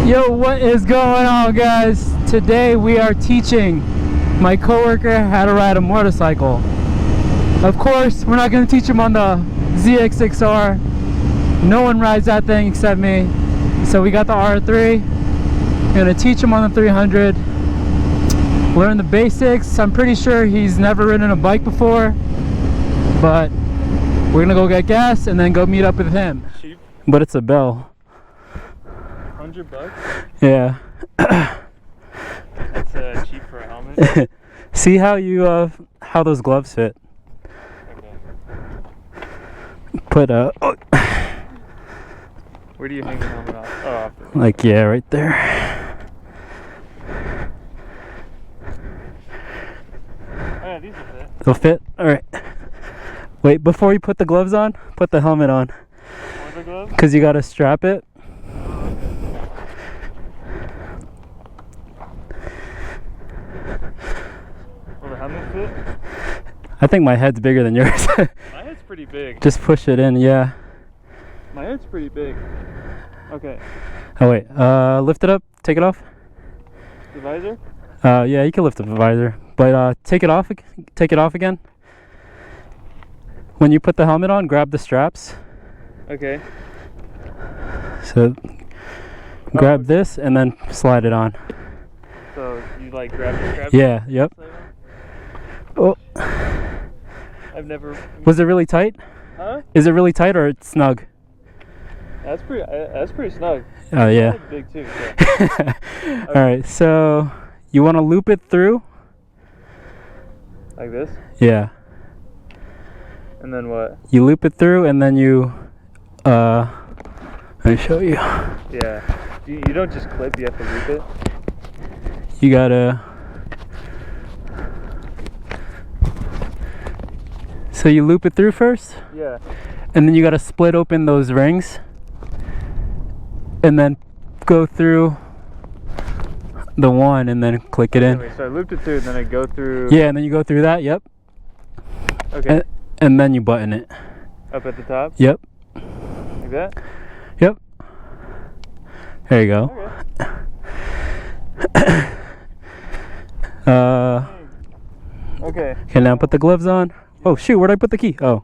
Yo, what is going on, guys? Today we are teaching my coworker how to ride a motorcycle. Of course, we're not going to teach him on the Gsxr. No one rides that thing except me. So we got the R3. We're going to teach him on the 300. Learn the basics. I'm pretty sure he's never ridden a bike before. But we're going to go get gas and then go meet up with him. Cheap. But it's a Bell. $100? Yeah. That's cheap for a helmet. See how you how those gloves fit. Okay. Put Where do you hang the helmet off? Oh, off it. like, yeah, right there. Oh yeah, these will fit. They'll fit? Alright. Wait, before you put the gloves on, put the helmet on. What are the gloves? Because you gotta strap it. Will the helmet fit? I think my head's bigger than yours. My head's pretty big. Just push it in, yeah. My head's pretty big. Okay. Oh wait, lift it up, take it off. The visor? Yeah, you can lift up the visor, but take it off again. When you put the helmet on, grab the straps. Okay. So grab this and then slide it on. So you like grab the strap? Yeah, yep. Oh, I've never. was it really tight? Huh? Is it really tight or it's snug? That's pretty snug. Oh yeah. It's big too. So. All right, so you want to loop it through? Like this? Yeah. And then what? You loop it through and then you let me show you. Yeah. You don't just clip, you have to loop it. You gotta. So you loop it through first? Yeah. And then you gotta split open those rings and then go through the one and then click it in. Anyway, so I looped it through and then I go through. Yeah, and then you go through that, yep. Okay. And then you button it. Up at the top? Yep. Like that? Yep. There you go. Okay. Okay. Okay, now put the gloves on. Oh shoot, where'd I put the key? Oh.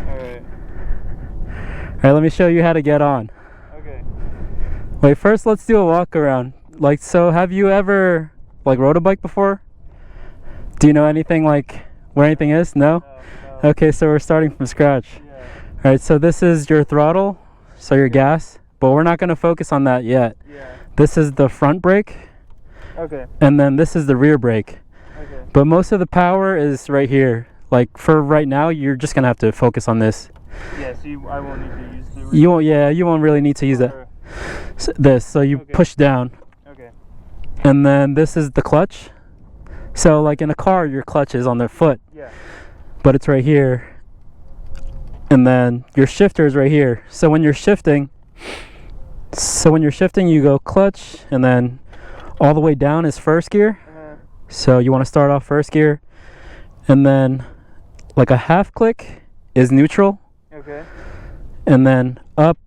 Alright. Alright, let me show you how to get on. Okay. Wait, first let's do a walk around. Like, so have you ever like rode a bike before? Do you know anything like where anything is? No? No. Okay, so we're starting from scratch. Yeah. Alright, so this is your throttle, so your gas, but we're not going to focus on that yet. Yeah. This is the front brake, Okay. and then this is the rear brake. Okay. But most of the power is right here. Like for right now, you're just going to have to focus on this. Yeah, so I won't need to use the rear. You won't, yeah, you won't really need to use that. This, so you Okay. push down. Okay. And then this is the clutch. So like in a car, your clutch is on the foot, Yeah. but it's right here. And then your shifter is right here. So when you're shifting, you go clutch, and then all the way down is first gear. So you want to start off first gear, and then like a half click is neutral, Okay. and then up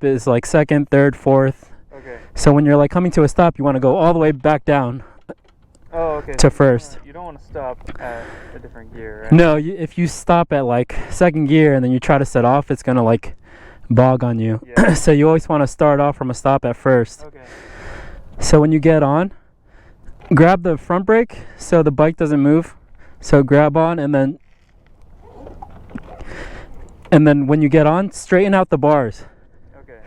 is like second, third, fourth. Okay. So when you're like coming to a stop, you want to go all the way back down Oh, okay. to first. You don't want to stop at a different gear, right? No, if you stop at like second gear and then you try to set off, it's gonna like bog on you. Yeah. So you always want to start off from a stop at first. Okay. So when you get on, grab the front brake so the bike doesn't move. So grab on, and then when you get on, straighten out the bars. Okay.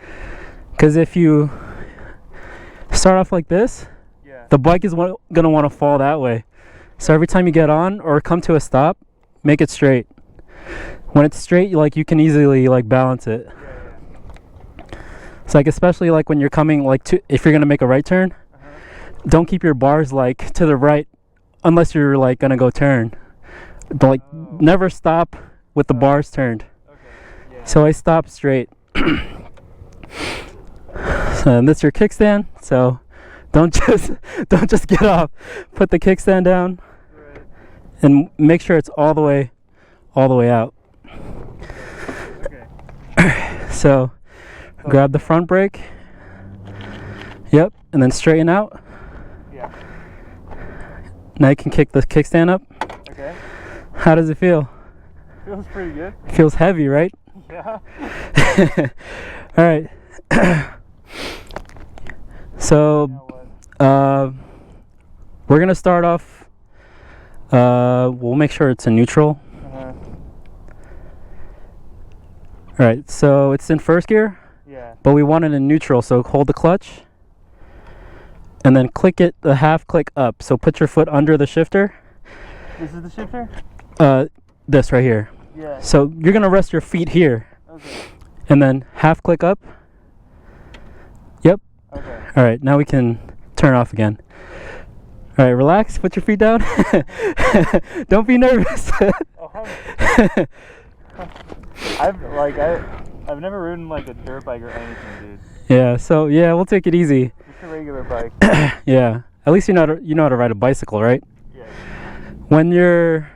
Because if you start off like this, Yeah. the bike is gonna want to fall that way. So every time you get on or come to a stop, make it straight. When it's straight, you can easily like balance it. Yeah. It's like, especially like when you're coming if you're gonna make a right turn, don't keep your bars like to the right unless you're like gonna go turn. But like never stop with the bars turned. Okay. Yeah. So I stop straight. And that's your kickstand. So don't just get off. Put the kickstand down. Right. and make sure it's all the way out. Okay. So grab the front brake. Yep, and then straighten out. Yeah. Now you can kick the kickstand up. Okay. How does it feel? Feels pretty good. Feels heavy, right? Yeah. All right. So we're gonna start off. We'll make sure it's in neutral. All right, so it's in first gear. Yeah. But we want it in neutral, so hold the clutch and then click it the half click up. So put your foot under the shifter. This is the shifter? This right here. Yeah. So you're gonna rest your feet here. Okay. And then half click up. Yep. Okay. All right, now we can turn off again. All right, relax, put your feet down. Don't be nervous. I've never ridden like a dirt bike or anything, dude. Yeah, so yeah, we'll take it easy. Just a regular bike. Yeah, at least you know how to ride a bicycle, right? Yeah. When you're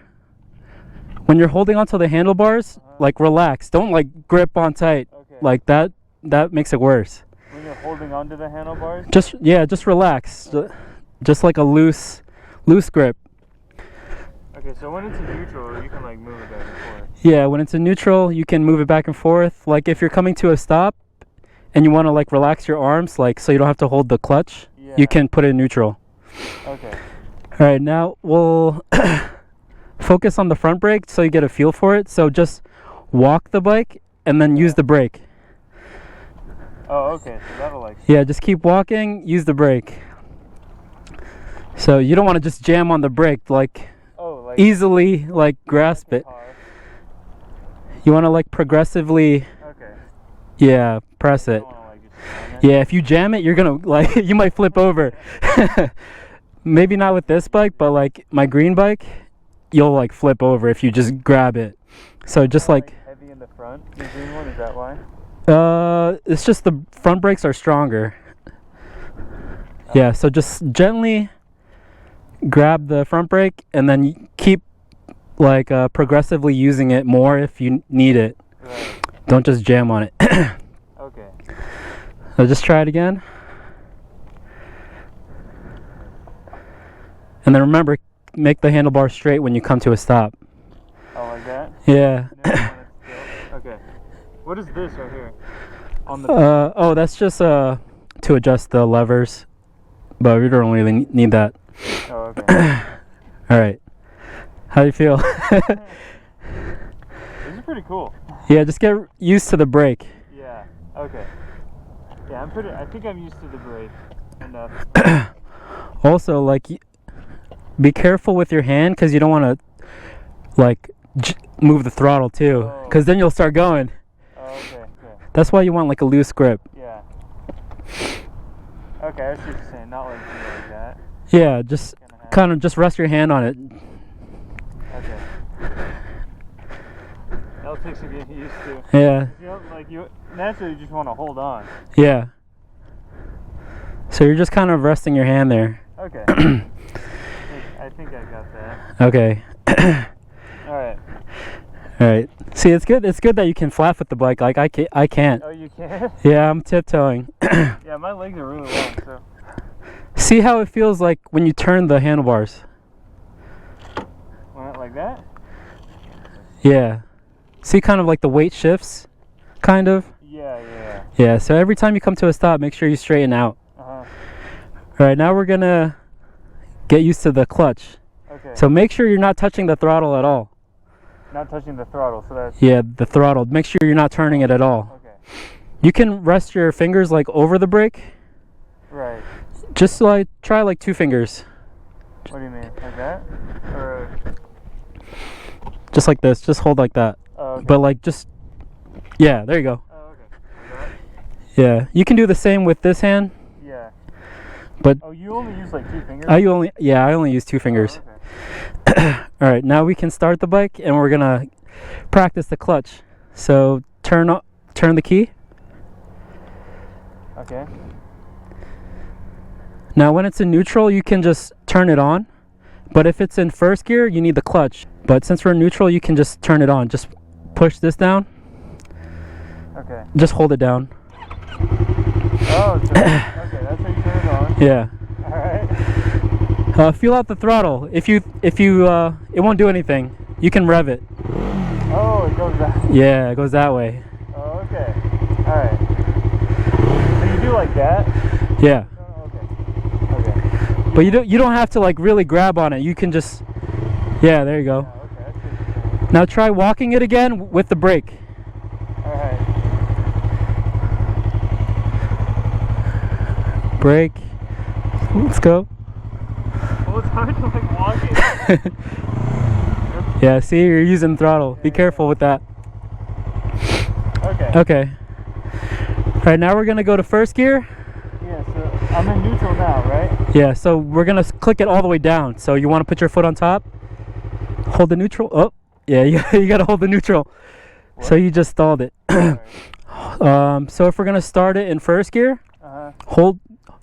holding onto the handlebars, like relax. Don't like grip on tight. Okay. Like that makes it worse. When you're holding onto the handlebars? Just relax. Okay. Just like a loose grip. Okay, so when it's in neutral, you can like move it back and forth. Yeah, when it's in neutral, you can move it back and forth. Like if you're coming to a stop and you want to like relax your arms, like so you don't have to hold the clutch, you can put it in neutral. Okay. All right, now we'll focus on the front brake so you get a feel for it. So just walk the bike and then use the brake. Oh, okay. So that'll like. Yeah, just keep walking, use the brake. So you don't want to just jam on the brake, like easily like grasp it. You want to like progressively. Okay. Yeah, press it. Yeah, if you jam it, you're gonna like you might flip over. Maybe not with this bike, but like my green bike, you'll like flip over if you just grab it. So just like heavy in the front. The green one, is that why? It's just the front brakes are stronger. Yeah, so just gently grab the front brake and then keep like progressively using it more if you need it. Right. Don't just jam on it. Okay. So just try it again. And then remember, make the handlebar straight when you come to a stop. Oh, like that? Yeah. Okay. What is this right here? On the oh, that's just to adjust the levers, but we don't really need that. Oh, okay. All right. How do you feel? This is pretty cool. Yeah, just get used to the brake. Yeah. Okay. Yeah, I think I'm used to the brake enough. Also, like, be careful with your hand because you don't want to, like, move the throttle too, because then you'll start going. Oh, okay. That's why you want like a loose grip. Yeah. Okay, I see what you're saying. Not like that. Yeah, just kind of just rest your hand on it. Okay. That'll take some getting used to. Yeah. You know, like you naturally just want to hold on. Yeah. So you're just kind of resting your hand there. Okay. I think I got that. Okay. All right. All right. See, it's good. It's good that you can flap with the bike. Like I can't. Oh, you can? Yeah, I'm tiptoeing. Yeah, my legs are really long, so. See how it feels like when you turn the handlebars. Like that? Yeah. See, kind of like the weight shifts, kind of. Yeah. Yeah. So every time you come to a stop, make sure you straighten out. All right. Now we're gonna get used to the clutch. Okay. So make sure you're not touching the throttle at all. Not touching the throttle, so that's... Yeah, the throttle. Make sure you're not turning it at all. Okay. You can rest your fingers like over the brake. Right. Just like try like 2 fingers. What do you mean? Like that? Or... Just like this. Just hold like that. Oh, okay. But like just... Yeah, there you go. Oh, okay. Like that? Yeah. You can do the same with this hand. Yeah. But... Oh, you only use like 2 fingers? I only use 2 fingers. Oh, okay. All right, now we can start the bike and we're gonna practice the clutch. So turn the key. Okay. Now when it's in neutral, you can just turn it on. But if it's in first gear, you need the clutch. But since we're in neutral, you can just turn it on. Just push this down. Okay. Just hold it down. Oh, so, okay, that's how you turn it on. Yeah. Alright. Feel out the throttle. If you it won't do anything. You can rev it. Oh, it goes that way. Yeah, it goes that way. Oh, okay. Alright. So you do like that? Yeah. Oh, okay. Okay. But you don't have to like really grab on it. You can just, yeah, there you go. Oh, okay, that's interesting. Now try walking it again with the brake. Alright. Brake. Let's go. Well, it's hard to like walk it. Yeah, see, you're using throttle. Be careful with that. Okay. Okay. All right, now we're gonna go to first gear. Yeah, so I'm in neutral now, right? Yeah, so we're gonna click it all the way down. So you want to put your foot on top. Hold the neutral. Oh, yeah, you gotta hold the neutral. What? So you just stalled it. So if we're gonna start it in first gear, hold.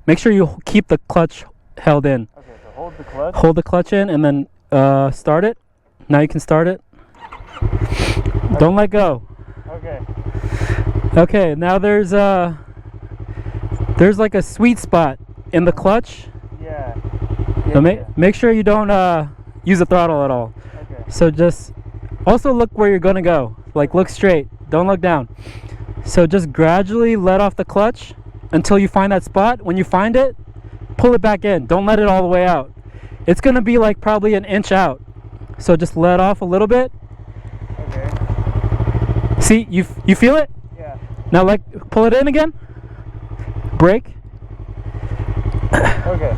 Make sure you keep the clutch held in. Okay, so hold the clutch. Hold the clutch in and then start it. Now you can start it. Okay. Don't let go. Okay. Okay, now there's like a sweet spot in the clutch. Yeah. So make sure you don't use the throttle at all. Okay. So just also look where you're gonna go. Like look straight. Don't look down. So just gradually let off the clutch until you find that spot. When you find it, pull it back in. Don't let it all the way out. It's gonna be like probably an inch out. So just let off a little bit. Okay. See, you feel it? Yeah. Now like pull it in again. Brake. Okay.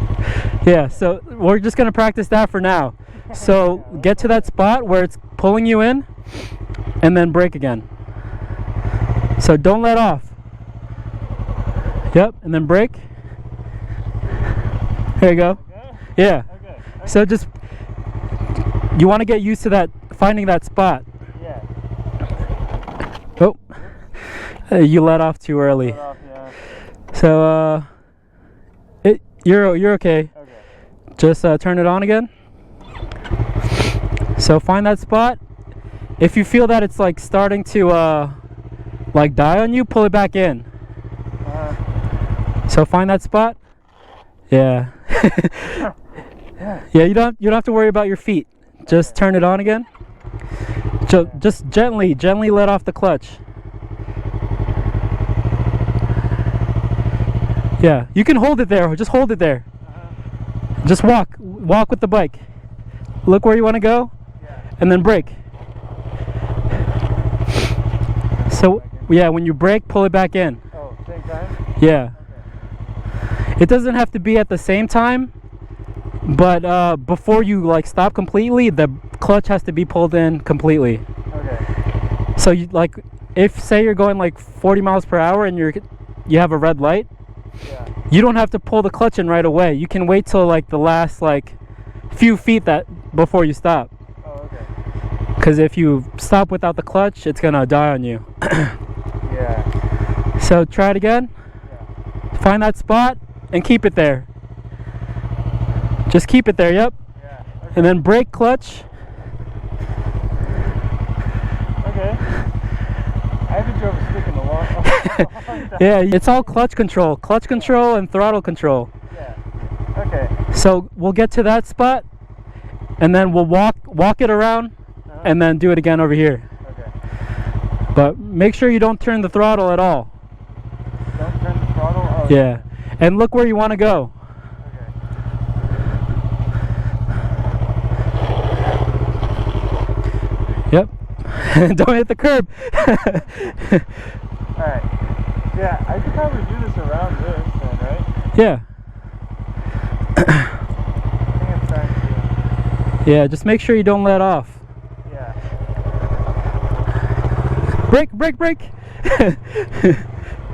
Yeah, so we're just gonna practice that for now. So get to that spot where it's pulling you in and then brake again. So don't let off. Yep, and then brake. There you go. Okay. Yeah. Okay. So just, you want to get used to that, finding that spot. Yeah. Oh, you let off too early. Cut off, yeah. So you're okay. Okay. Just turn it on again. So find that spot. If you feel that it's like starting to like die on you, pull it back in. So find that spot. Yeah. Yeah, you don't have to worry about your feet. Just turn it on again. Just gently let off the clutch. Yeah, you can hold it there. Just hold it there. Just walk with the bike. Look where you want to go, and then brake. So yeah, when you brake, pull it back in. Oh, same time? Yeah. It doesn't have to be at the same time, but before you like stop completely, the clutch has to be pulled in completely. Okay. So you like, if say you're going like 40 miles per hour and you have a red light, you don't have to pull the clutch in right away. You can wait till like the last like few feet before you stop. Oh, okay. Because if you stop without the clutch, it's gonna die on you. Yeah. So try it again. Find that spot and keep it there. Just keep it there, yep. Yeah. Okay. And then brake, clutch. Okay. I haven't drove a stick in a long time. Yeah, it's all clutch control and throttle control. Yeah. Okay. So we'll get to that spot and then we'll walk it around and then do it again over here. Okay. But make sure you don't turn the throttle at all. Don't turn the throttle? Oh, yeah. And look where you want to go. Yep. Don't hit the curb. Alright. Yeah, I could probably do this around this then, right? Yeah. I think I'm trying to. Yeah, just make sure you don't let off. Yeah. Brake.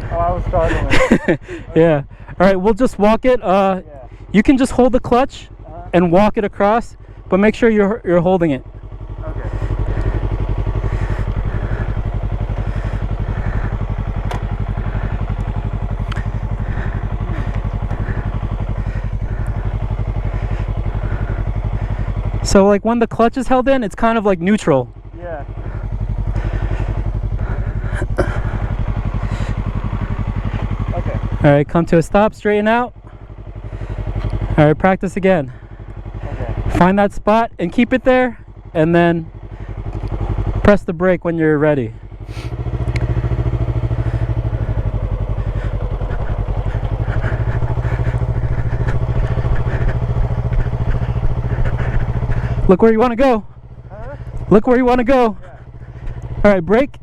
Oh, I was startling. Okay. Yeah. Alright, we'll just walk it. Yeah. You can just hold the clutch and walk it across, but make sure you're holding it. Okay. So like when the clutch is held in, it's kind of like neutral. Yeah. All right, come to a stop, straighten out. All right, practice again. Okay. Find that spot and keep it there, and then press the brake when you're ready. Look where you want to go. Huh? Look where you want to go. Yeah. All right, brake.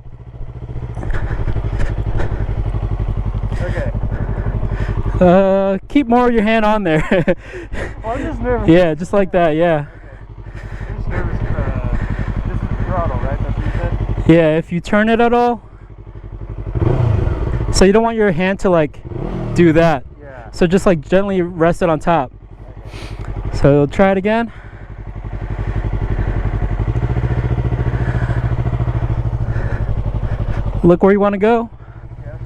Okay. Keep more of your hand on there. Well, I'm just nervous. Yeah, just like that, yeah. Okay. I'm just nervous. This is the throttle, right? That's what you said? Yeah, if you turn it at all. So you don't want your hand to like do that. Yeah. So just like gently rest it on top. Okay. So try it again. Look where you want to go. Yeah.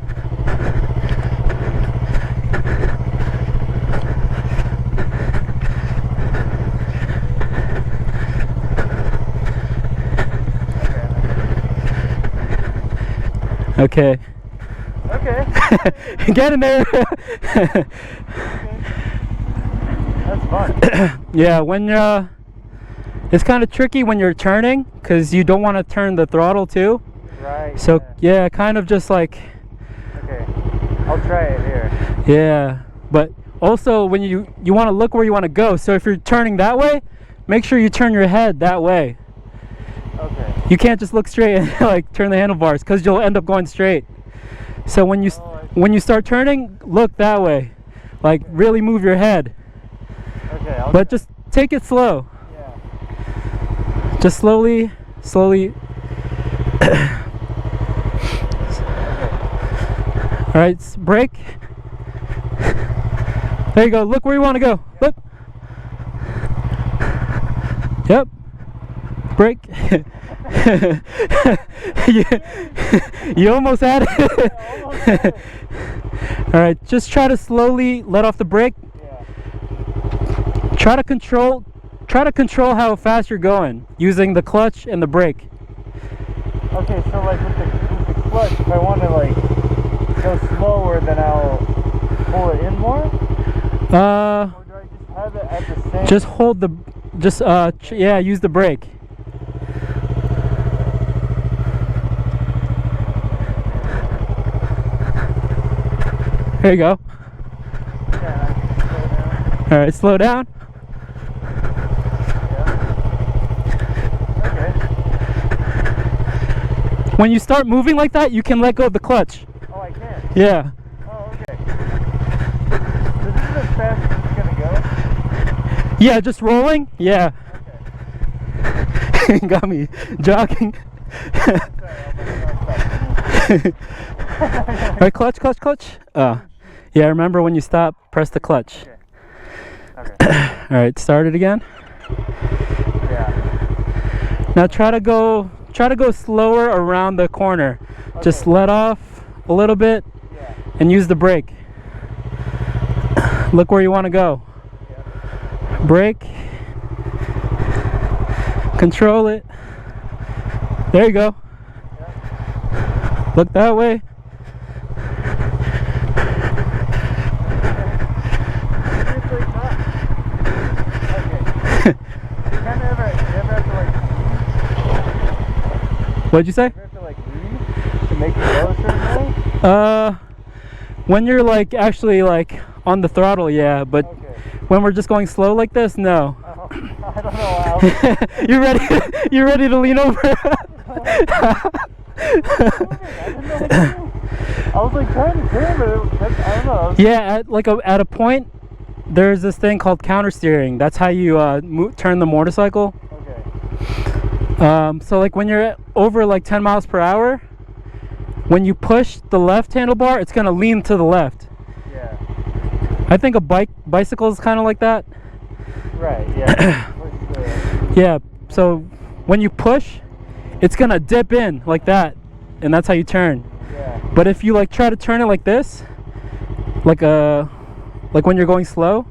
Okay. Okay. Get in there. Okay. That's fun. Yeah, when it's kind of tricky when you're turning because you don't want to turn the throttle too. Right. So yeah, kind of just like. Okay. I'll try it here. Yeah, but also when you want to look where you want to go. So if you're turning that way, make sure you turn your head that way. Okay. You can't just look straight and like turn the handlebars because you'll end up going straight. So when you start turning, look that way, like really move your head. Okay. But just take it slow. Yeah. Just slowly. All right, brake. There you go. Look where you want to go. Look. Yep. Brake. you almost had it. All right, just try to slowly let off the brake. Yeah. Try to control how fast you're going using the clutch and the brake. Okay, so like with the clutch, if I want to like go slower, then I'll pull it in more? Or do I just have it at the same? Just hold the, yeah, use the brake. There you go. Yeah, I can slow down. All right, slow down. Yeah. Okay. When you start moving like that, you can let go of the clutch. Oh, I can? Yeah. Oh, okay. So this is as fast as it's gonna go? Yeah, just rolling. Yeah. Okay. Got me jogging. All right, clutch. Yeah, remember when you stop, press the clutch. Okay. All right, start it again. Yeah. Now try to go slower around the corner. Okay. Just let off a little bit Yeah. and use the brake. Look where you want to go. Yeah. Brake. Control it. There you go. Yeah. Look that way. Seriously, not. Okay. You kind of ever have to like What'd you say? You have to like lean to make it go a certain way? When you're like actually like on the throttle, yeah, but Okay. when we're just going slow like this, no. Oh, I don't know how. You're ready to lean over. I didn't know what to do. I was like trying to turn, but I don't know. Yeah, at a point, there's this thing called counter steering. That's how you turn the motorcycle. Okay. So like when you're over like 10 miles per hour, when you push the left handlebar, it's gonna lean to the left. Yeah. I think a bicycle is kind of like that. Right. Yeah. Yeah. So when you push, it's gonna dip in like that, and that's how you turn. Yeah. But if you like try to turn it like this, like when you're going slow,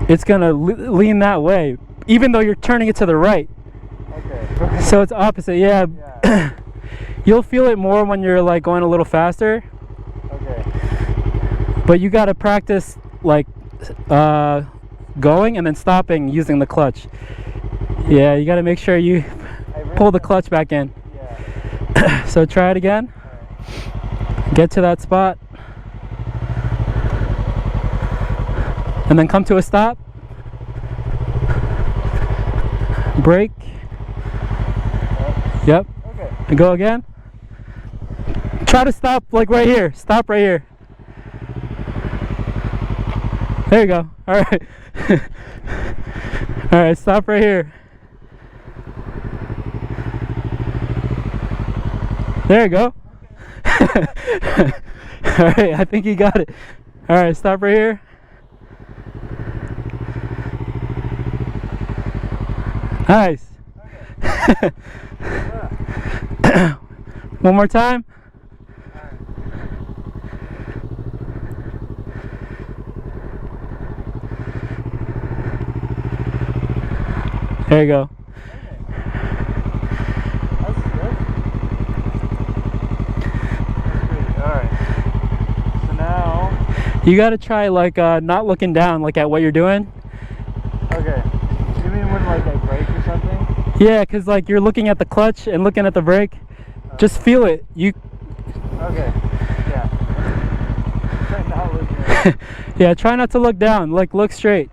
it's gonna lean that way, even though you're turning it to the right. Okay. So it's opposite. Yeah. Yeah. You'll feel it more when you're like going a little faster. Okay. But you gotta practice like going and then stopping using the clutch. Yeah, you gotta make sure you pull the clutch back in. Yeah. So try it again. Right. Get to that spot. And then come to a stop. Brake. Yep. Okay. And go again. Try to stop like right here. Stop right here. There you go. All right. All right, stop right here. There you go. All right, I think you got it. All right, stop right here. Nice. Okay. One more time. There you go. That's good. Alright. So now... You gotta try like not looking down like at what you're doing. Okay. You mean when like I brake or something? Yeah, cause like you're looking at the clutch and looking at the brake. Just feel it. You. Okay. Yeah. Try not looking at it. Yeah, try not to look down. Like look straight.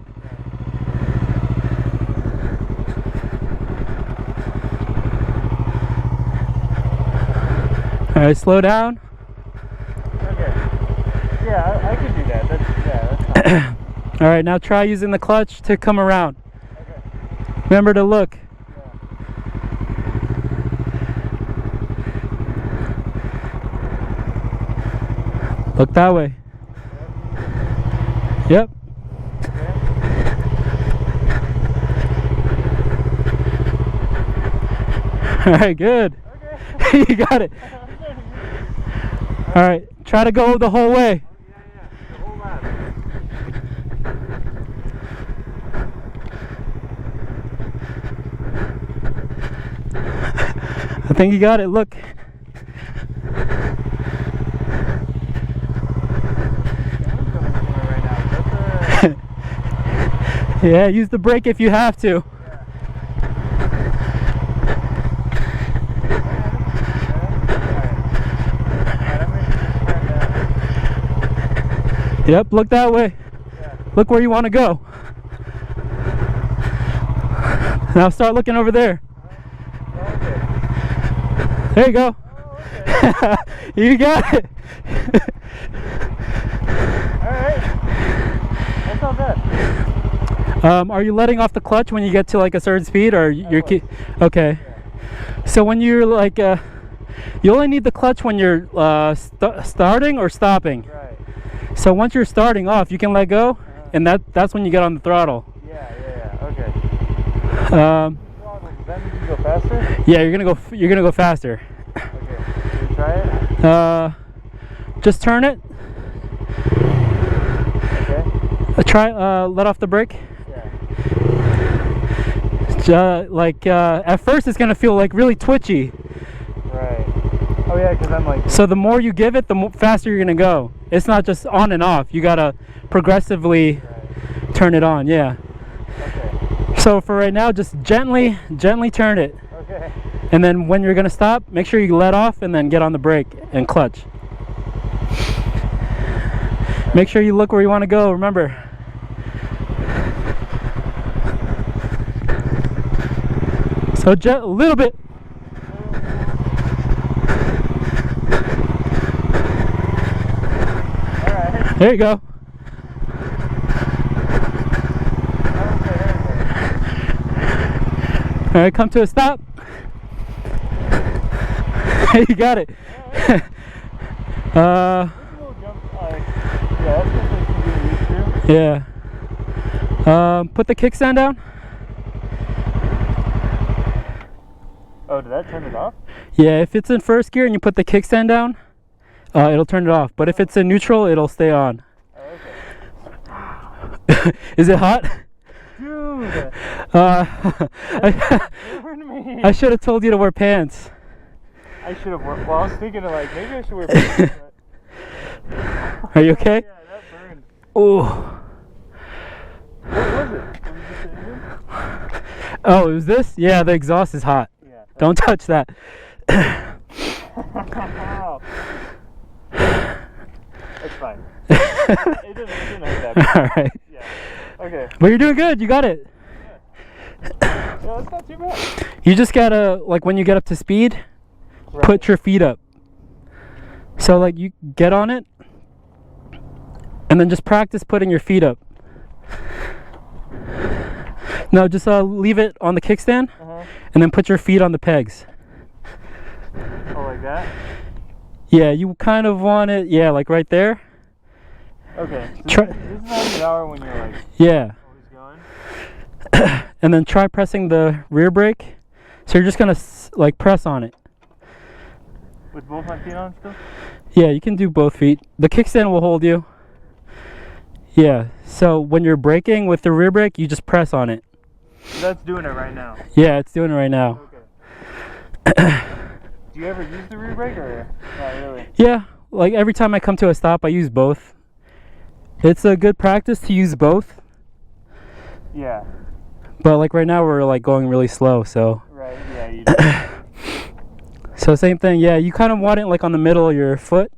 All right, slow down. Okay. Yeah, I can do that. That's fine. All right, now try using the clutch to come around. Okay. Remember to look. Look that way. Yep. All right, good. Okay. You got it. All right, try to go the whole way. Yeah, the whole lap. I think you got it. Look. Yeah, use the brake if you have to. Yep, look that way. Yeah. Look where you want to go. Now start looking over there. Okay. There you go. Oh, okay. You got it. Alright. That's not bad. Are you letting off the clutch when you get to like a certain speed, or you're okay? Yeah. So when you're like, you only need the clutch when you're starting or stopping. Right. So once you're starting off, you can let go, and that's when you get on the throttle. Yeah. Okay. Um, Then you can go faster? yeah, you're gonna go faster. Okay. Can you try it? Just turn it. Okay. Try let off the brake. Yeah. At first it's gonna feel like really twitchy. Right. Oh yeah, because I'm like... So the more you give it, the faster you're gonna go. It's not just on and off. You gotta progressively turn it on. Yeah. Okay. So for right now, just gently turn it. Okay. And then when you're gonna stop, make sure you let off and then get on the brake and clutch. Make sure you look where you want to go. Remember. So a little bit. Alright. There you go. All right, come to a stop. You got it. Yeah. Put the kickstand down. Oh, did that turn it off? Yeah, if it's in first gear and you put the kickstand down, it'll turn it off. But if it's in neutral, it'll stay on. Oh, okay. Is it hot? Dude! I should have told you to wear pants. I should have worn... Well, I was thinking of like, maybe I should wear pants. Are you okay? Yeah, Oh. What was it? Was it just an engine? Oh, it was this? Yeah, the exhaust is hot. Yeah. Don't touch that. Wow. It's fine. It didn't hurt that bad. Alright. Yeah. Okay. But you're doing good. You got it. Yeah, that's not too bad. You just gotta, like, when you get up to speed, Right. put your feet up. So, like, you get on it, and then just practice putting your feet up. No, just leave it on the kickstand, and then put your feet on the pegs. Oh, like that? Yeah, you kind of want it, yeah, like right there. Okay. So Try- this is how you are when you're like Yeah. always going. And then try pressing the rear brake. So you're just gonna like press on it. With both my feet on still? Yeah, you can do both feet. The kickstand will hold you. Yeah, so when you're braking with the rear brake, you just press on it. So that's doing it right now. Yeah, it's doing it right now. Okay. Do you ever use the rear brake or not really? Yeah, like every time I come to a stop, I use both. It's a good practice to use both. Yeah. But like right now, we're like going really slow, so. Right, yeah, you do. So same thing, yeah, you kind of want it like on the middle of your foot.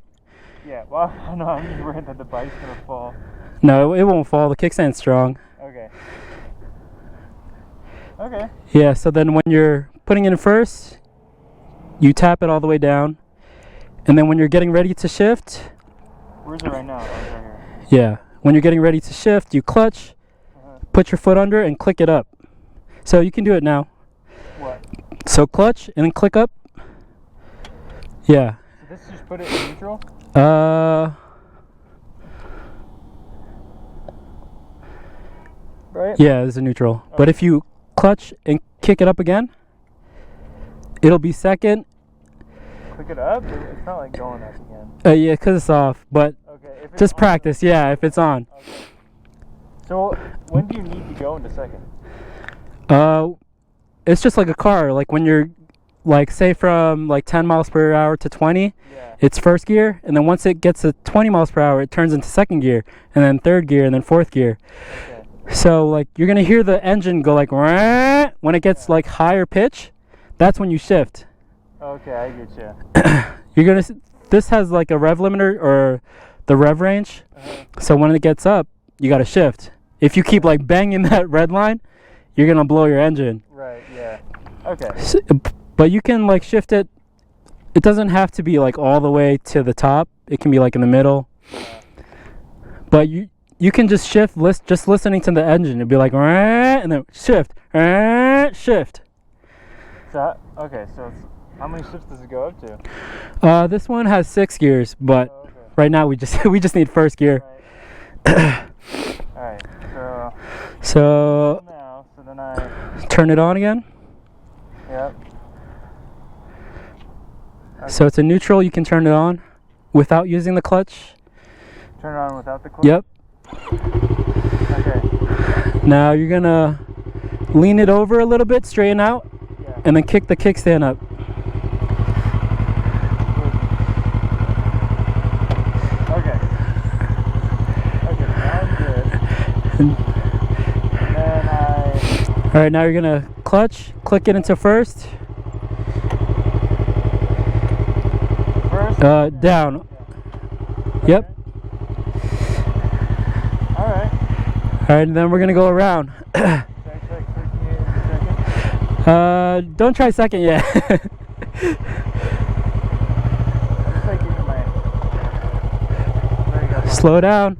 Yeah, well, no, I'm just worried that the bike's gonna fall. No, it won't fall. The kickstand's strong. Okay. Okay. Yeah, so then when you're putting it in first, you tap it all the way down. And then when you're getting ready to shift, Where's it right now? Oh, it's right here. yeah, when you're getting ready to shift, you clutch, put your foot under, and click it up. So you can do it now. What? So clutch, and then click up. Yeah. So this just put it in neutral? Right? Yeah, it's a neutral. Okay. But if you clutch and kick it up again, it'll be second. Click it up? It's not like going up again. Yeah, because it's off. But Okay. If it's just on, practice, yeah, if it's on. Okay. So when do you need to go into second? It's just like a car. Like when you're, like, say from like 10 miles per hour to 20, Yeah. it's first gear. And then once it gets to 20 miles per hour, it turns into second gear. And then third gear, and then fourth gear. Okay. So, like, you're going to hear the engine go like, "Rah!" When it gets like higher pitch, that's when you shift. Okay, I get you. You're going to, this has like a rev limiter or the rev range. So when it gets up, you got to shift. If you keep like banging that red line, you're going to blow your engine. Right, yeah. Okay. So, but you can like shift it. It doesn't have to be like all the way to the top. It can be like in the middle. But you can just shift, just listening to the engine. It'd be like, "Rah!" And then shift, "Rah!" Shift. So, okay, so it's, how many shifts does it go up to? This one has 6 gears, but Oh, okay. right now we just need first gear. Right. Alright, So now, so then I, turn it on again. yep. Okay. So it's a neutral. You can turn it on without using the clutch. Turn it on without the clutch? Yep. Okay. Now you're gonna lean it over a little bit, straighten out, Yeah. and then kick the kickstand up. Okay. Okay, sounds good. And, And then I, all right, now you're gonna clutch, click it into first. first? Down. Okay. Yep. Alright. All right, and then we're gonna go around. Don't try second yet. Slow down.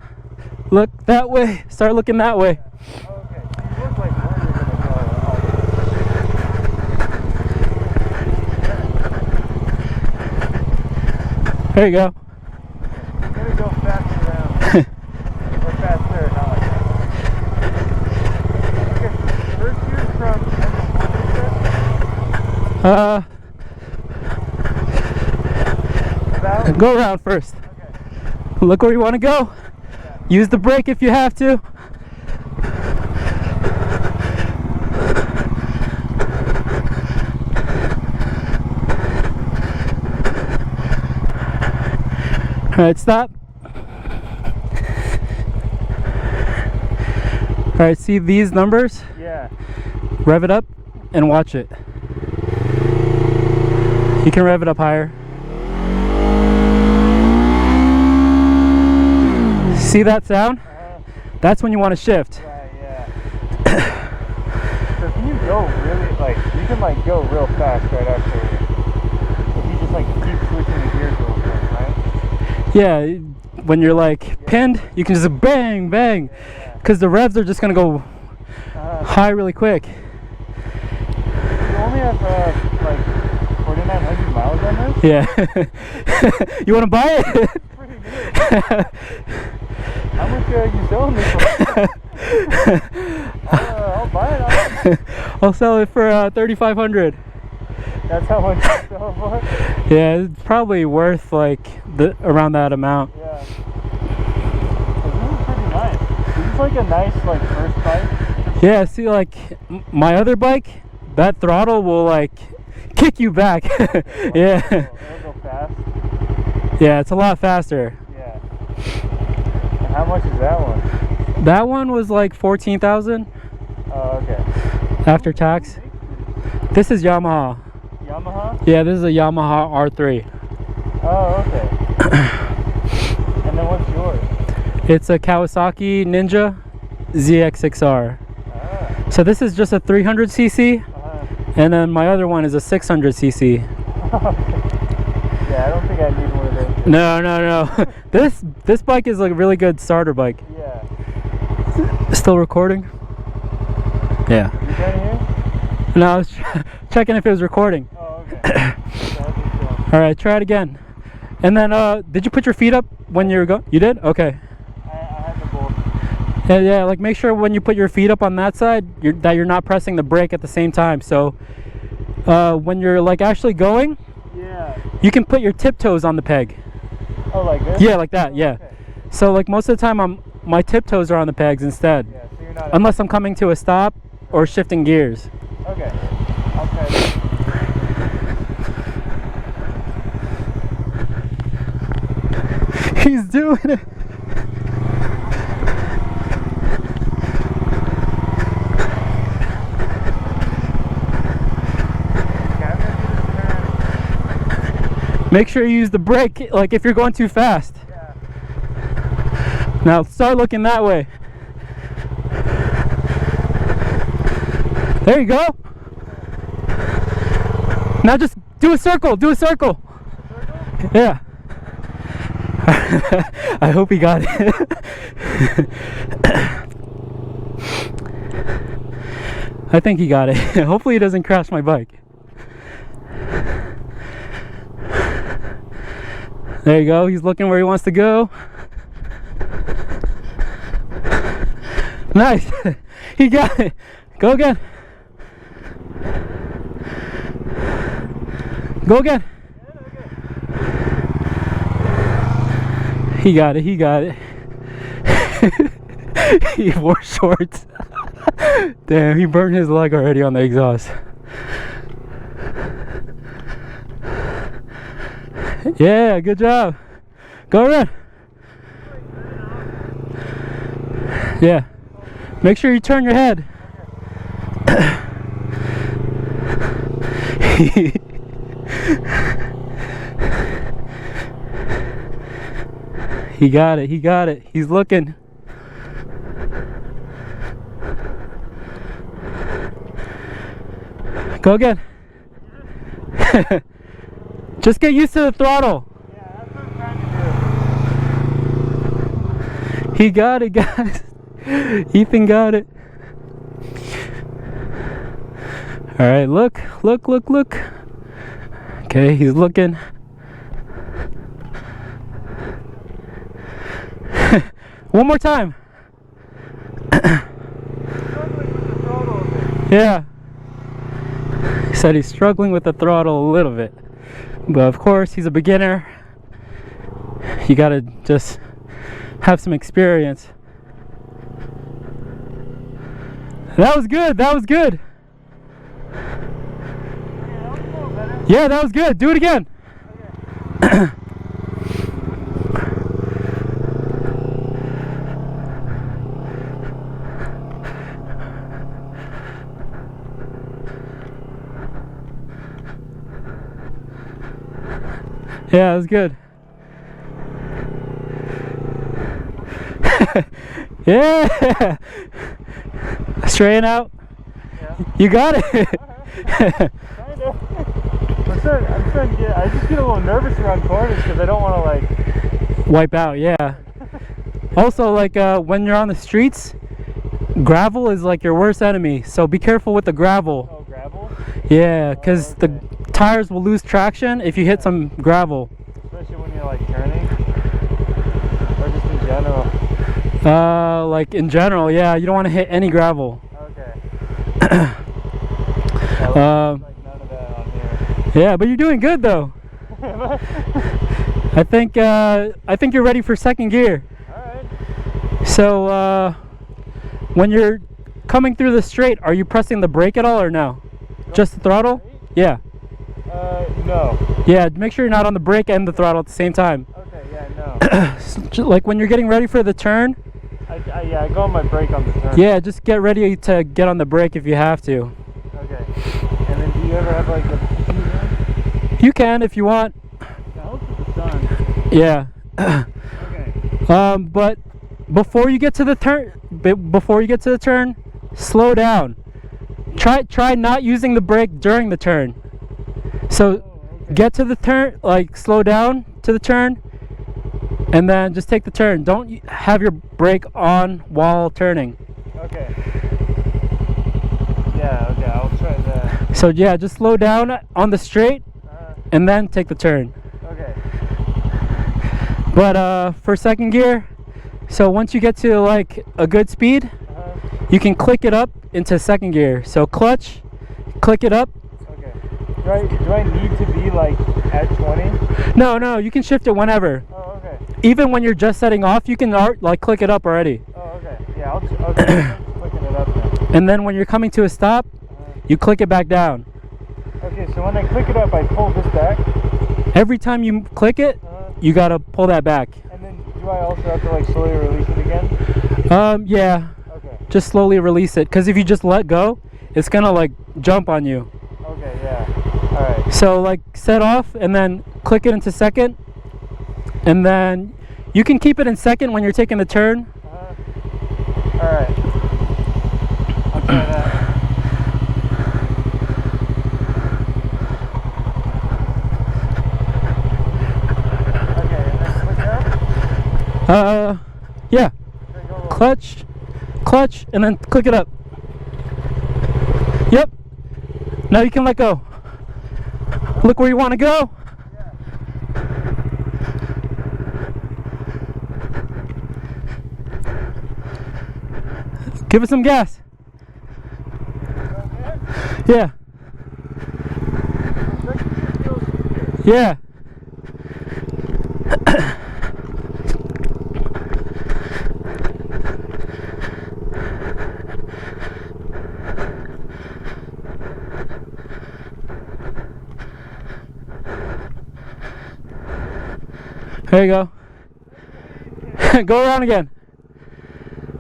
Look that way. Start looking that way. There you go. I'm gonna go faster around. Or faster, not like that. Okay, first gear from about? Go around first. Okay. Look where you want to go. Yeah. Use the brake if you have to. All right, stop. Alright, see these numbers? Yeah. Rev it up and watch it. You can rev it up higher. See that sound? That's when you want to shift. Right, yeah. So can you go really, like, you can like go real fast right after, if you just like keep switching the gears real quick, right? Yeah, when you're like pinned, you can just bang, bang. Because the revs are just going to go high really quick. You only have like 4,900 miles on this? Yeah. You want to buy it? Pretty good. How much are you selling this for? I'll buy it. I'll sell it for $3,500. That's how much you sell it for? Yeah, it's probably worth like around that amount. Yeah. This is pretty nice. This is like a nice like first bike. Yeah, see, like my other bike, that throttle will like kick you back. Yeah. It'll go fast. Yeah, it's a lot faster. Yeah. And how much is that one? That one was like 14,000 Oh, okay. after tax. This is Yamaha. Yamaha? Yeah, this is a Yamaha R3. Oh, okay. And then what's yours? It's a Kawasaki Ninja Gsxr. Ah. So this is just a 300cc, and then my other one is a 600cc. Yeah, I don't think I need one of those. No. This bike is like a really good starter bike. Yeah. Still recording? Yeah. You trying to hear? No, I was checking if it was recording. Oh, okay. All right, try it again. And then, did you put your feet up when you were going? You did? Okay. I had the both. Yeah, like make sure when you put your feet up on that side, that you're not pressing the brake at the same time. So, when you're like actually going, yeah, you can put your tiptoes on the peg. Oh, like this? Yeah, like that. Yeah. Okay. So like most of the time, my tiptoes are on the pegs instead, Yeah, so you're not unless I'm coming to a stop or shifting gears. Okay. I'll try this. He's doing it. Make sure you use the brake, like if you're going too fast. Yeah. Now start looking that way. There you go. Now just do a circle. Do a circle. Yeah. I hope he got it. I think he got it. Hopefully he doesn't crash my bike. There you go. He's looking where he wants to go. Nice. He got it. Go again. Go again. He got it. He got it. He wore shorts. Damn, he burned his leg already on the exhaust. Yeah, good job. Go around. Yeah. Make sure you turn your head. He got it. He got it. He's looking. Go again. Just get used to the throttle. Yeah, that's what I'm trying to do. He got it, guys. Ethan got it. All right, look. Okay, he's looking. One more time. Yeah. He said he's struggling with the throttle a little bit. But of course, he's a beginner. You gotta just have some experience. That was good. That was good. Yeah, that was good. Do it again. Okay. Yeah, it was good. Yeah. Straighten out. Yeah. You got it. Kinda. I'm starting to get. I just get a little nervous around corners because I don't want to like Wipe out. Yeah. Also, like when you're on the streets, gravel is like your worst enemy. So be careful with the gravel. Oh, gravel. Yeah, because okay. the tires will lose traction if you hit some gravel. Especially when you're like turning, or just in general. Like in general, yeah, you don't want to hit any gravel. Okay. Yeah, like none of that on here. Yeah, but you're doing good though. I think you're ready for second gear. Alright. So when you're coming through the straight, are you pressing the brake at all or no? Just the throttle? Yeah. No. Yeah, make sure you're not on the brake and the throttle at the same time. Okay, yeah, no. Like when you're getting ready for the turn. I go on my brake on the turn. Yeah, just get ready to get on the brake if you have to. Okay. And then do you ever have like the heat on? You can if you want. That helps with the sun. Yeah. Okay. But before you get to the turn, slow down. Try not using the brake during the turn. So Okay. get to the turn, like slow down to the turn, and then just take the turn. Don't have your brake on while turning. Okay. Yeah, okay, I'll try that. So yeah, just slow down on the straight and then take the turn. Okay. But for second gear, so once you get to like a good speed, you can click it up into second gear. So clutch, click it up. Okay. Do I need to be like at 20? No, you can shift it whenever. Oh, okay. Even when you're just setting off, you can like click it up already. Oh, okay. Yeah, I'm just clicking it up now. And then when you're coming to a stop, you click it back down. Okay, so when I click it up, I pull this back? Every time you click it, you gotta pull that back. And then do I also have to like slowly release it again? Yeah. Okay. Just slowly release it, because if you just let go, it's gonna like jump on you. Okay, yeah. Alright. So like set off and then click it into second, and then you can keep it in second when you're taking the turn. Alright. I'll try that. Okay, and then click up? Yeah. Clutch, and then click it up. Yep. Now you can let go. Look where you want to go. Give it some gas. Yeah. Yeah. There you go. Go around again.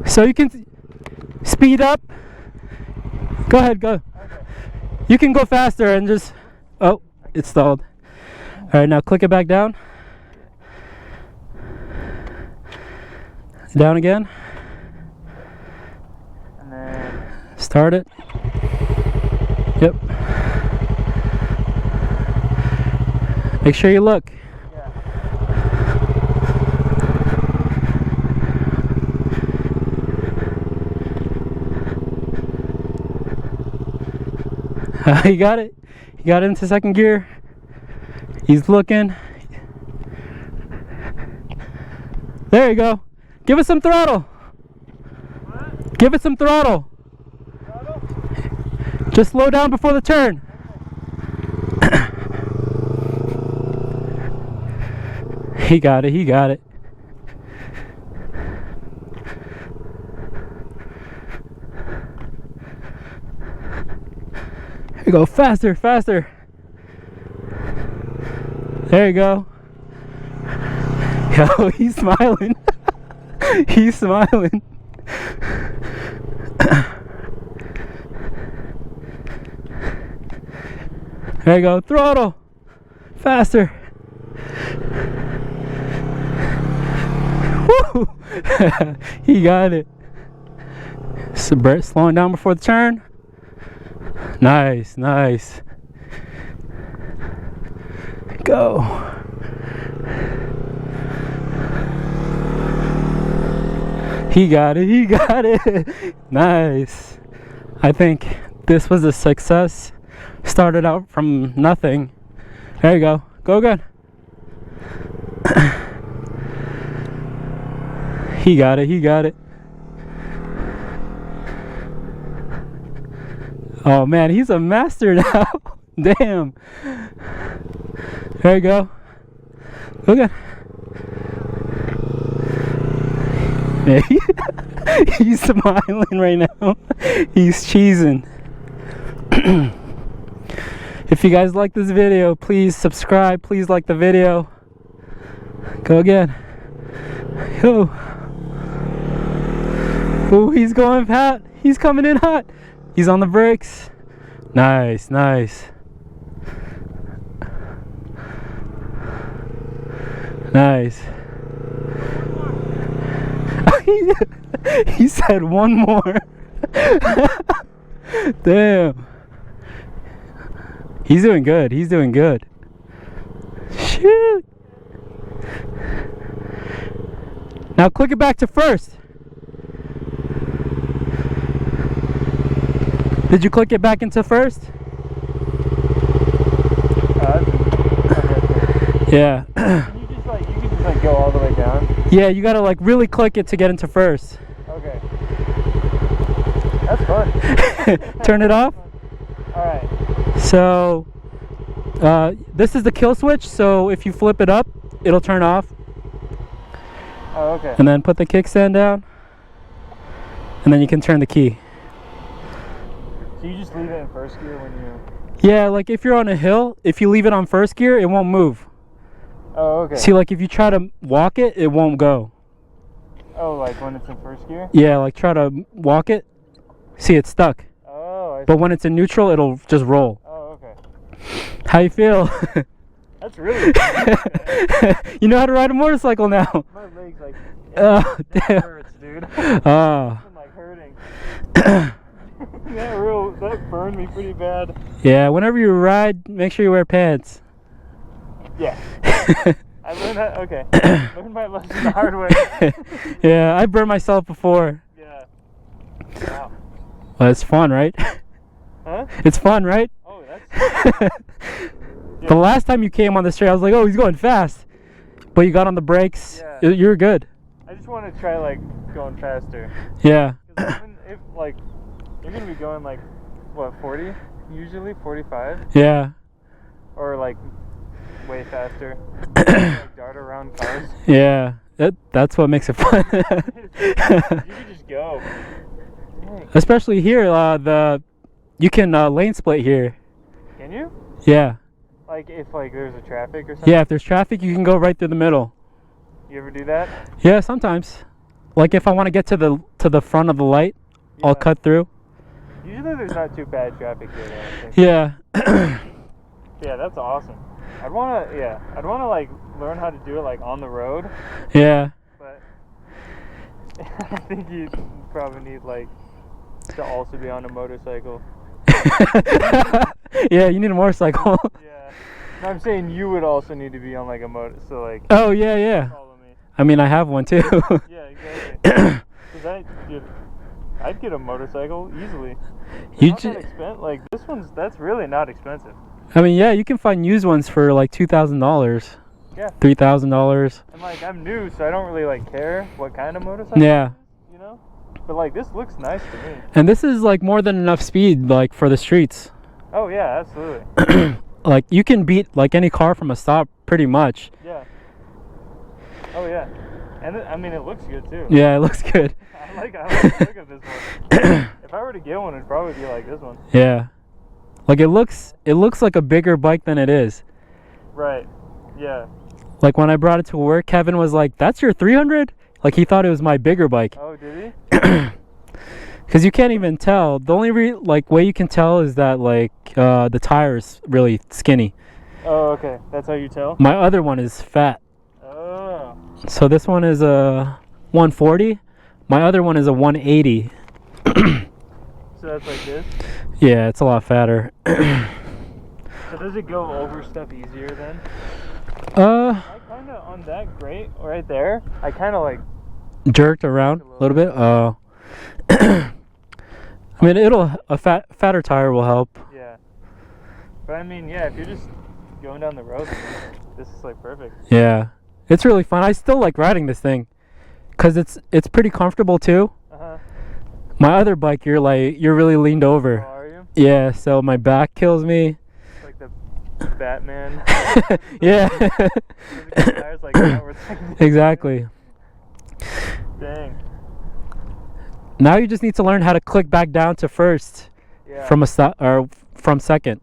So you can speed up. Go ahead, go. You can go faster and just... Oh, it stalled. Alright, now click it back down. Down again. And then... Start it. Yep. Make sure you look. You got it. You got it into second gear. He's looking. There you go. Give it some throttle. What? Give it some throttle. Throttle? Just slow down before the turn. He got it. He got it. You go faster, faster. There you go. Yo, he's smiling. He's smiling. There you go, throttle. Faster. He got it. Slowing down before the turn. Nice, nice. Go. He got it, he got it. Nice. I think this was a success. Started out from nothing. There you go. Go good. He got it, he got it. Oh man, he's a master now. Damn. There you go. Go good. Yeah, he's smiling right now. He's cheesing. If you guys like this video, please subscribe. Please like the video. Go again. Yo. Oh, he's going fat. He's coming in hot. He's on the brakes. Nice, nice. Nice. He said one more. Damn. He's doing good. He's doing good. Shoot. Now click it back to first. Did you click it back into first? Yeah. You can just like go all the way down? Yeah, you gotta like really click it to get into first. Okay. That's fun. Turn it off. Alright. So, this is the kill switch, so if you flip it up, it'll turn off. Oh, okay. And then put the kickstand down. And then you can turn the key. So you just leave it in first gear when you... Yeah, like if you're on a hill, if you leave it on first gear, it won't move. Oh, okay. See, like if you try to walk it, it won't go. Oh, like when it's in first gear? Yeah, like try to walk it. See, it's stuck. Oh, I see. But when it's in neutral, it'll just roll. Oh, okay. How you feel? That's really good. You know how to ride a motorcycle now. My legs like... Oh, it damn. hurts, dude. Oh. I'm like hurting. That burned me pretty bad. Yeah, whenever you ride, make sure you wear pants. Yeah. I learned that, okay. Learned my lesson the hard way. Yeah, I burned myself before. Yeah. Wow. Well, it's fun, right? Huh? It's fun, right? Oh, that's... Yeah. The last time you came on the straight, I was like, oh, he's going fast. But you got on the brakes. Yeah. You were good. I just want to try, like, going faster. Yeah. Because even if, like, you're going to be going, like, what, 40? Usually 45? Yeah. Or, like, way faster. Like, dart around cars. Yeah. That's what makes it fun. You can just go. Dang. Especially here, you can lane split here. Can you? Yeah. Like, if, like, there's a traffic or something? Yeah, if there's traffic, you can go right through the middle. You ever do that? Yeah, sometimes. Like if I want to get to the front of the light, Yeah. I'll cut through. Usually there's not too bad traffic here, though, I think. Yeah. Yeah, that's awesome. I'd wanna like learn how to do it like on the road, Yeah. but I think you probably need like to also be on a motorcycle. Yeah, you need a motorcycle. Yeah. No, I'm saying you would also need to be on like a motor, so like. Oh yeah, yeah. Follow me. I mean, I have one too. Yeah, exactly. Cause I'd get a motorcycle easily. You Not that expensive. Like that's really not expensive. I mean, yeah, you can find used ones for like $2,000. Yeah. $3,000. And like I'm new, so I don't really like care what kind of motorcycle. Yeah. It is, you know. But like this looks nice to me. And this is like more than enough speed, like for the streets. Oh yeah, absolutely. Like you can beat like any car from a stop pretty much. Yeah. Oh yeah. And I mean it looks good too. Yeah, it looks good. I like the look of this one. If I were to get one, it'd probably be like this one. Yeah. Like it looks like a bigger bike than it is. Right. Yeah. Like when I brought it to work, Kevin was like, "That's your 300?" Like he thought it was my bigger bike. Oh, did he? Because you can't even tell. The only way you can tell is that like the tire is really skinny. Oh, okay. That's how you tell? My other one is fat. Oh. So this one is 140. My other one is a 180. So that's like this? Yeah, it's a lot fatter. So does it go over stuff easier then? I kind of, on that grate right there, I kind of like... jerked around a little bit. I mean, a fatter tire will help. Yeah. But I mean, yeah, if you're just going down the road, this is like perfect. Yeah. It's really fun. I still like riding this thing because it's pretty comfortable too. Uh-huh. My other bike, you're really leaned over. Oh, are you? Yeah, so my back kills me. It's like the Batman. Yeah. Tires like that, where it's like Exactly. Dang. Now you just need to learn how to click back down to first from a stop or from second.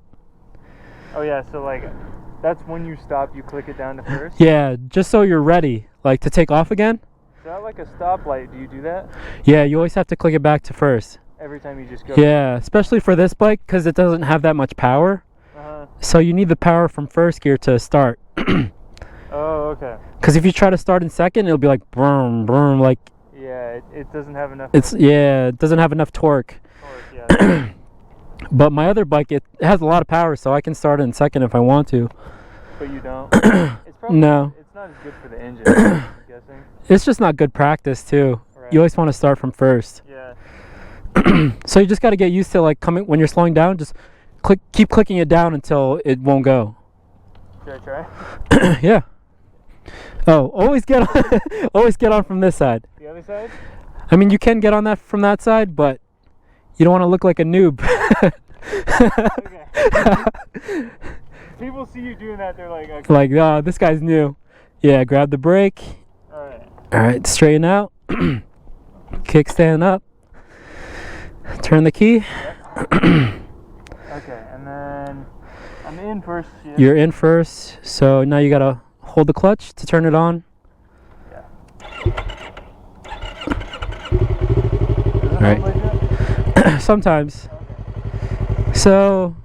Oh yeah, so like that's when you stop, you click it down to first? Yeah, just so you're ready, like to take off again. Is that like a stoplight? Do you do that? Yeah, you always have to click it back to first. Every time you just go? Yeah, especially for this bike because it doesn't have that much power. Uh-huh. So you need the power from first gear to start. Oh, okay. Because if you try to start in second, it'll be like boom, boom, like. Yeah, it doesn't have enough. It doesn't have enough torque. Yeah. But my other bike, it has a lot of power, so I can start it in second if I want to. But you don't? It's probably, no. It's not as good for the engine, I'm guessing. It's just not good practice too. Right. You always want to start from first. Yeah. So you just got to get used to like coming when you're slowing down. Just keep clicking it down until it won't go. Should I try? Yeah. Oh, always get on from this side. The other side? I mean, you can get on that from that side, but you don't want to look like a noob. Okay. People see you doing that, they're like, okay. Like, oh, this guy's new. Yeah, grab the brake. Alright. Alright, straighten out. Kickstand up. Turn the key. Yep. Okay, and then I'm in first. Yeah. You're in first, so now you gotta hold the clutch to turn it on. Yeah. Alright. Like Sometimes. okay. So,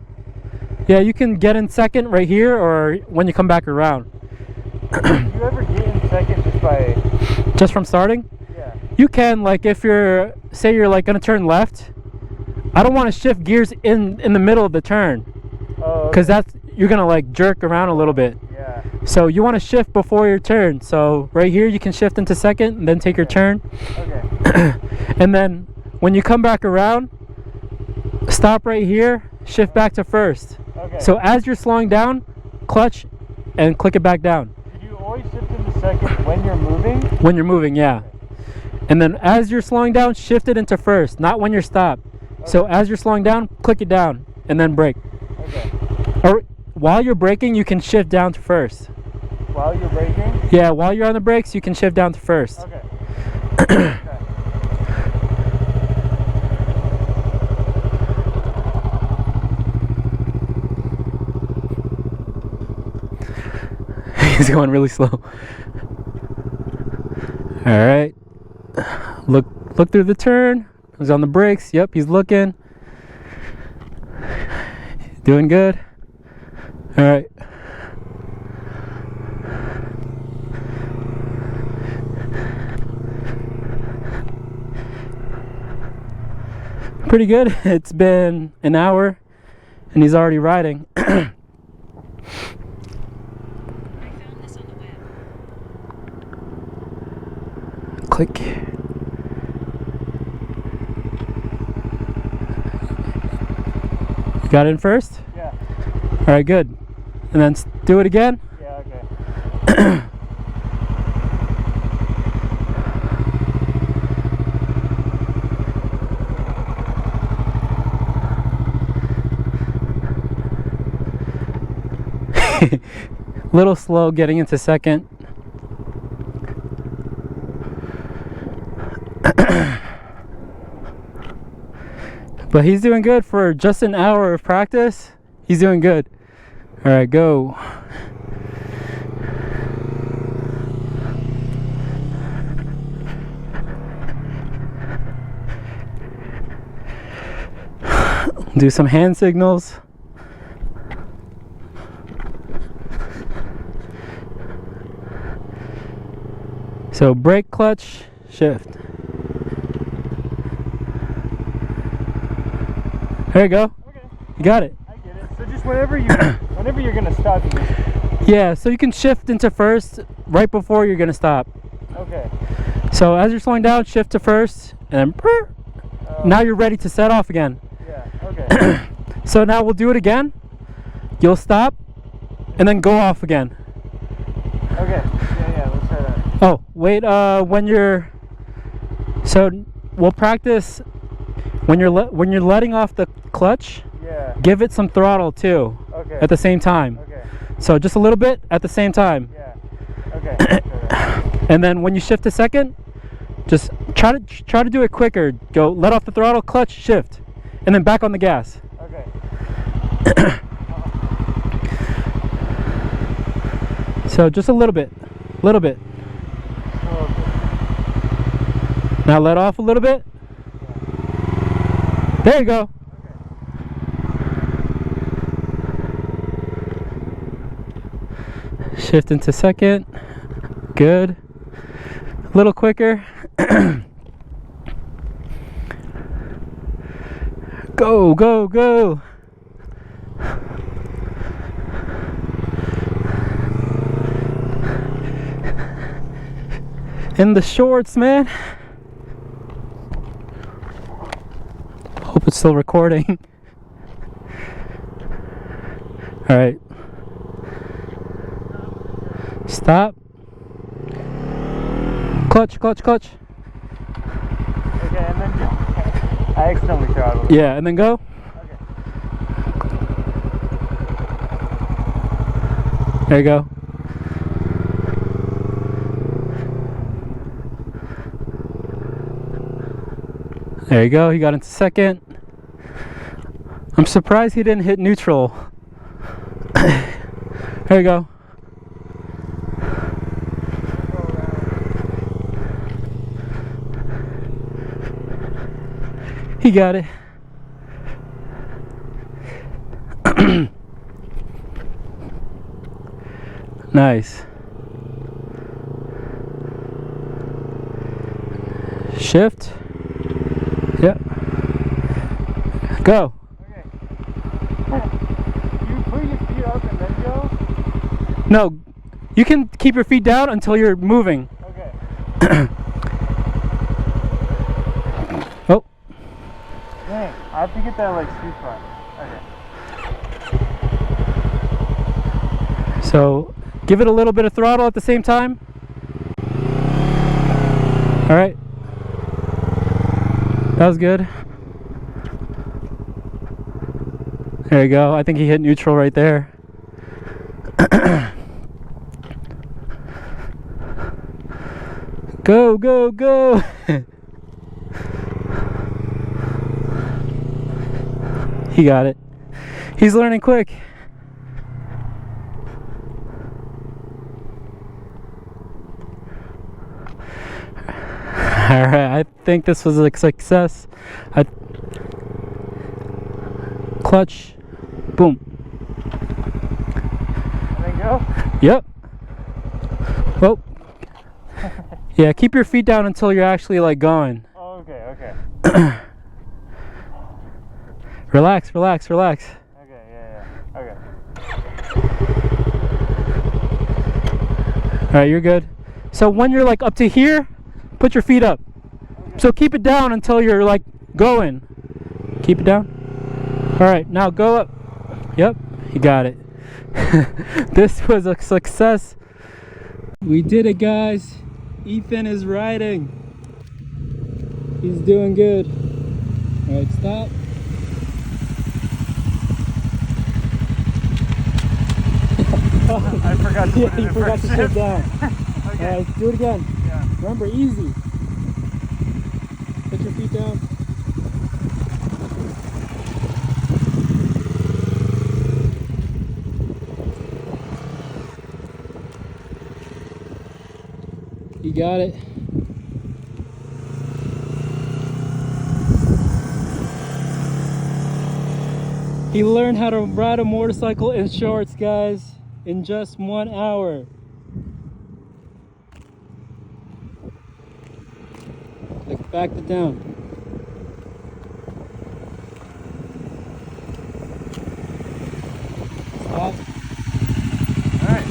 yeah, you can get in second right here or when you come back around. Do you ever get in second Just from starting? Yeah. You can, like, if say you're like gonna turn left, I don't want to shift gears in the middle of the turn. Oh. Because you're gonna like jerk around a little bit. Yeah. So you want to shift before your turn. So right here you can shift into second and then take your turn. Okay. And then when you come back around, stop right here, shift back to first. Okay. So as you're slowing down, clutch and click it back down. Did you always shift into second when you're moving? When you're moving, yeah. And then as you're slowing down, shift it into first, not when you're stopped. Okay. So as you're slowing down, click it down and then brake. Okay. Or while you're braking, you can shift down to first. While you're braking? Yeah, while you're on the brakes, you can shift down to first. Okay. Okay. He's going really slow. All right. Look through the turn. He's on the brakes. Yep, he's looking. Doing good. All right. Pretty good. It's been an hour and he's already riding. Click. You got in first? Yeah. All right, good. And then do it again. Yeah, okay. Little slow getting into second. But he's doing good for just an hour of practice. He's doing good. All right, go. Do some hand signals. So brake, clutch, shift. There you go. Okay. You got it. I get it. So just whenever you're gonna stop, you just... Yeah, so you can shift into first right before you're gonna stop. Okay. So as you're slowing down, shift to first, and then now you're ready to set off again. Yeah. Okay. So now we'll do it again. You'll stop, and then go off again. Okay. Yeah. Let's try that. Oh, wait. When you're... So we'll practice when you're letting off the clutch. Yeah. Give it some throttle too. Okay. At the same time. Okay. So just a little bit at the same time. Yeah. Okay. Let's try that. And then when you shift to second, just try to do it quicker. Go let off the throttle, clutch, shift, and then back on the gas. Okay. So just a little bit. Now let off a little bit. There you go. Shift into second. Good. A little quicker. Go, go, go. In the shorts, man. Hope it's still recording. All right. Stop. Clutch. Okay, and then I accidentally throttled. Yeah, and then go. Okay. There you go. There you go. He got into second. I'm surprised he didn't hit neutral. There you go. He got it. Nice. Shift. Yep. Go. Okay. You put your feet up and then go? No, you can keep your feet down until you're moving. Okay. Oh. Dang, I have to get that like sweet spot. Okay. So give it a little bit of throttle at the same time. All right. That was good. There you go. I think he hit neutral right there. Go, go, go. He got it. He's learning quick. All right, I think this was a success. Clutch, boom. And then go? Yep. Well, yeah, keep your feet down until you're actually like going. Oh, okay. Relax. Okay, yeah. Okay. All right, you're good. So when you're like up to here, put your feet up. Okay. So keep it down until you're like going. Keep it down. All right, now go up. Yep, you got it. This was a success. We did it, guys. Ethan is riding. He's doing good. All right, stop. I forgot to put it you in forgot to first. sit down. Okay. All right, do it again. Yeah. Remember, easy. Put your feet down. You got it. He learned how to ride a motorcycle in shorts, guys, in just 1 hour. Back it down. Stop. Alright.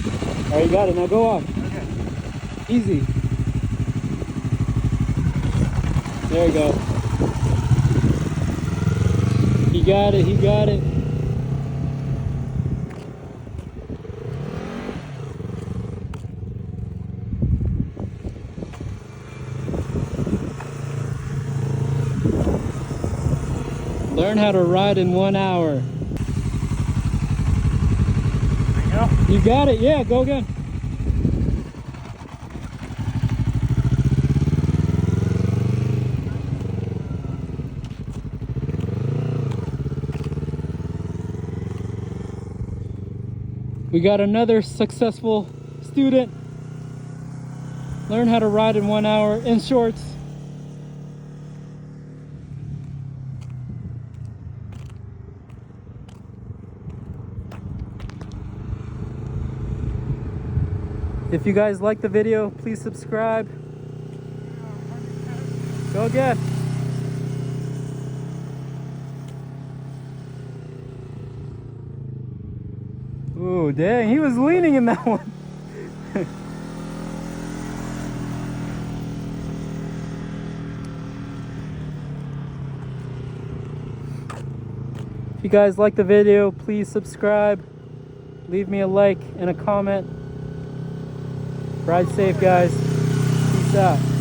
Alright, you got it. Now go off. Okay. Easy. There you go. He got it. He got it. Learn how to ride in 1 hour. There you go. You got it. Yeah, go again. We got another successful student. Learn how to ride in 1 hour in shorts. If you guys like the video, please subscribe. Go again. Ooh, dang, he was leaning in that one. If you guys like the video, please subscribe. Leave me a like and a comment. Ride safe, guys. Peace out.